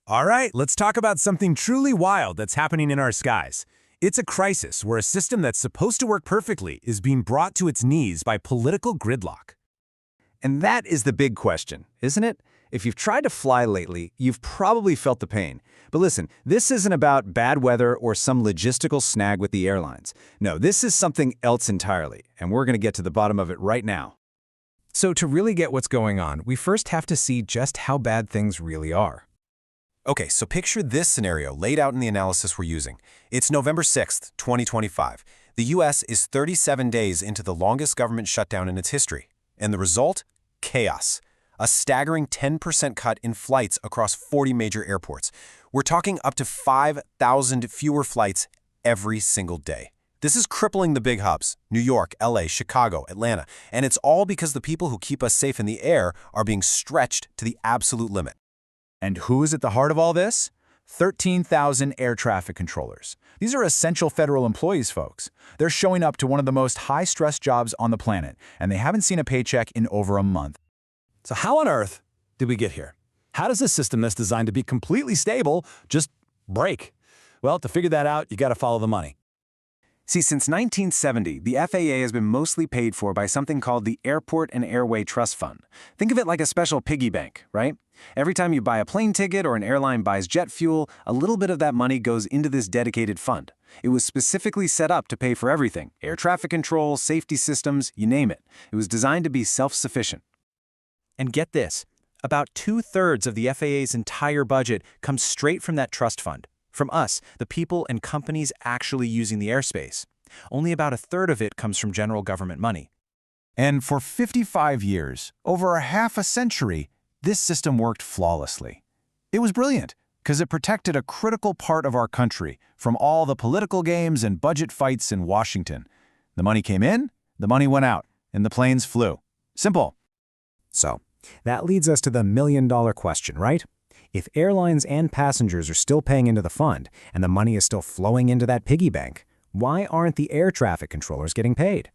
All right, let's talk about something truly wild that's happening in our skies. It's a crisis where a system that's supposed to work perfectly is being brought to its knees by political gridlock. And that is the big question, isn't it? If you've tried to fly lately, you've probably felt the pain. But listen, this isn't about bad weather or some logistical snag with the airlines. No, this is something else entirely, and we're going to get to the bottom of it right now. So to really get what's going on, we first have to see just how bad things really are. Okay, so picture this scenario laid out in the analysis we're using. It's November 6th, 2025. The U.S. is 37 days into the longest government shutdown in its history. And the result? Chaos. A staggering 10% cut in flights across 40 major airports. We're talking up to 5,000 fewer flights every single day. This is crippling the big hubs, New York, LA, Chicago, Atlanta, and it's all because the people who keep us safe in the air are being stretched to the absolute limit. And who is at the heart of all this? 13,000 air traffic controllers. These are essential federal employees, folks. They're showing up to one of the most high-stress jobs on the planet, and they haven't seen a paycheck in over a month. So how on earth did we get here? How does a system that's designed to be completely stable just break? Well, to figure that out, you got to follow the money. See, since 1970, the FAA has been mostly paid for by something called the Airport and Airway Trust Fund. Think of it like a special piggy bank, right? Every time you buy a plane ticket or an airline buys jet fuel, a little bit of that money goes into this dedicated fund. It was specifically set up to pay for everything: air traffic control, safety systems, you name it. It was designed to be self-sufficient. And get this, about 2/3 of the FAA's entire budget comes straight from that trust fund. From us, the people and companies actually using the airspace. Only about 1/3 of it comes from general government money. And for 55 years, over a half a century, this system worked flawlessly. It was brilliant because it protected a critical part of our country from all the political games and budget fights in Washington. The money came in, the money went out, and the planes flew. Simple. So, that leads us to the million-dollar question, right? If airlines and passengers are still paying into the fund, and the money is still flowing into that piggy bank, why aren't the air traffic controllers getting paid?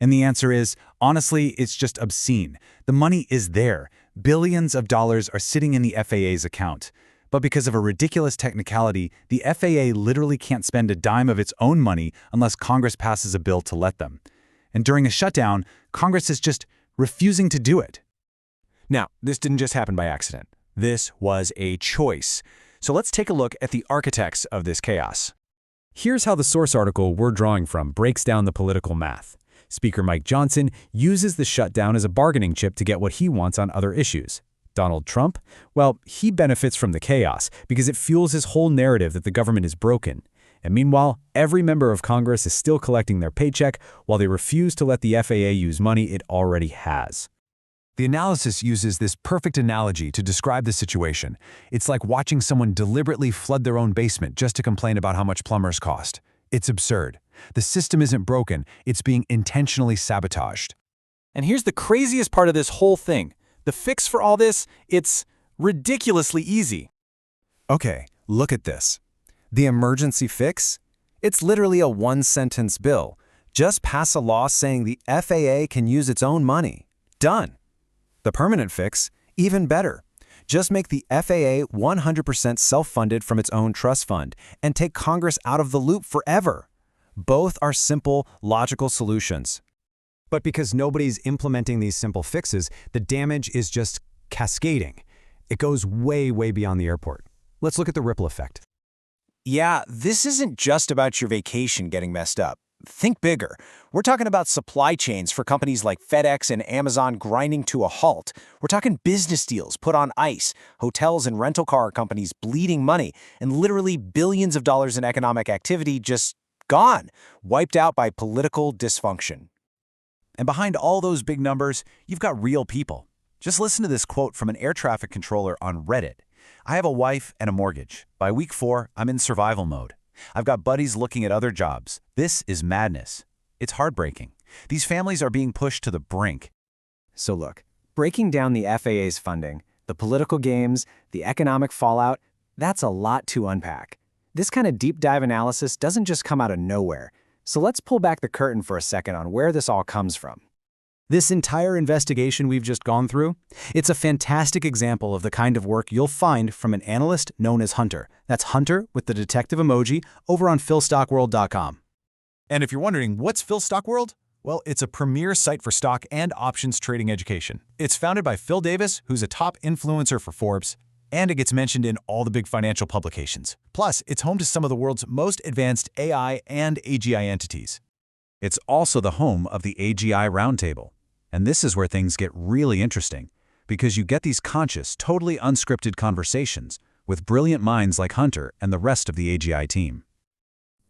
And the answer is, honestly, it's just obscene. The money is there. Billions of dollars are sitting in the FAA's account. But because of a ridiculous technicality, the FAA literally can't spend a dime of its own money unless Congress passes a bill to let them. And during a shutdown, Congress is just refusing to do it. Now, this didn't just happen by accident. This was a choice. So let's take a look at the architects of this chaos. Here's how the source article we're drawing from breaks down the political math. Speaker Mike Johnson uses the shutdown as a bargaining chip to get what he wants on other issues. Donald Trump, well, he benefits from the chaos because it fuels his whole narrative that the government is broken. And meanwhile, every member of Congress is still collecting their paycheck while they refuse to let the FAA use money it already has. The analysis uses this perfect analogy to describe the situation. It's like watching someone deliberately flood their own basement just to complain about how much plumbers cost. It's absurd. The system isn't broken, it's being intentionally sabotaged. And here's the craziest part of this whole thing. The fix for all this, it's ridiculously easy. Okay, look at this. The emergency fix? It's literally a one-sentence bill. Just pass a law saying the FAA can use its own money. Done. The permanent fix? Even better. Just make the FAA 100% self-funded from its own trust fund and take Congress out of the loop forever. Both are simple, logical solutions. But because nobody's implementing these simple fixes, the damage is just cascading. It goes way, way beyond the airport. Let's look at the ripple effect. Yeah, this isn't just about your vacation getting messed up. Think bigger. We're talking about supply chains for companies like FedEx and Amazon grinding to a halt. We're talking business deals put on ice, hotels and rental car companies bleeding money, and literally billions of dollars in economic activity just gone, wiped out by political dysfunction. And behind all those big numbers, you've got real people. Just listen to this quote from an air traffic controller on Reddit. "I have a wife and a mortgage. By week 4, I'm in survival mode. I've got buddies looking at other jobs. This is madness. It's heartbreaking. These families are being pushed to the brink." So look, breaking down the FAA's funding, the political games, the economic fallout, that's a lot to unpack. This kind of deep dive analysis doesn't just come out of nowhere. So let's pull back the curtain for a second on where this all comes from. This entire investigation we've just gone through, it's a fantastic example of the kind of work you'll find from an analyst known as Hunter. That's Hunter with the detective emoji over on philstockworld.com. And if you're wondering, what's Phil Stock World? Well, it's a premier site for stock and options trading education. It's founded by Phil Davis, who's a top influencer for Forbes, and it gets mentioned in all the big financial publications. Plus, it's home to some of the world's most advanced AI and AGI entities. It's also the home of the AGI Roundtable. And this is where things get really interesting, because you get these conscious, totally unscripted conversations with brilliant minds like Hunter and the rest of the AGI team.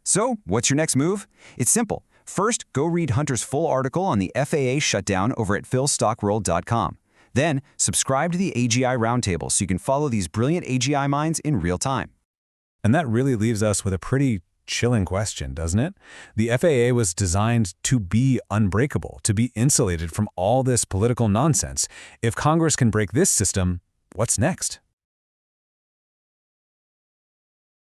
So, what's your next move? It's simple. First, go read Hunter's full article on the FAA shutdown over at philstockworld.com. Then, subscribe to the AGI Roundtable so you can follow these brilliant AGI minds in real time. And that really leaves us with a pretty chilling question, doesn't it? The FAA was designed to be unbreakable, to be insulated from all this political nonsense. If Congress can break this system, what's next?